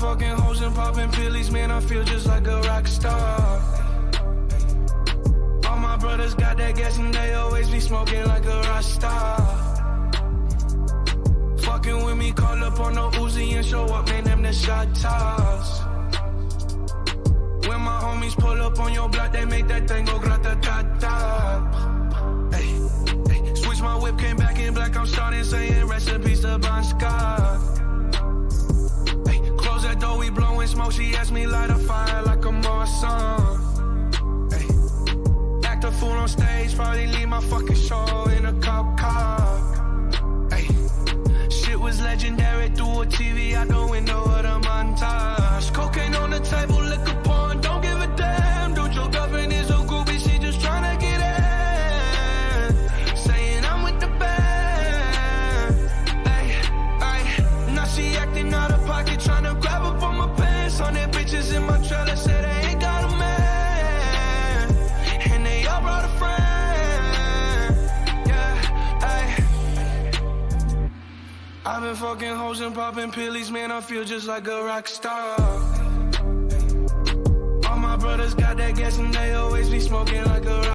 fucking hoes and popping pillies, man, I feel just like a rock star. All my brothers got that gas and they always be smoking like a rock star. Fucking with me, call up on no Uzi and show up, man, them the shot toss. When my homies pull up on your block, they make that thing go grata-ta-ta. Hey, hey, switch my whip, came back in black, I'm starting saying recipes to Bon Scott. Hey, close that door, we blowing smoke, she asked me light a fire like a Morrison. Hey, act a fool on stage, probably leave my fucking show in a cop car. Hey, shit was legendary, through a TV out the window of the montage. Cocaine on the table, liquor porn, don't give a damn. Dude, your girlfriend is a groupie, she just tryna get in. Saying I'm with the band. Ay, ay, now she acting out of pocket, tryna grab up on my pants. 100 bitches in my trailer, say they ain't got a man. And they all brought a friend. Yeah, ay. I've been fucking hoes and popping pillies, man, I feel just like a rock star. All my brothers got that gas and they always be smoking like a rock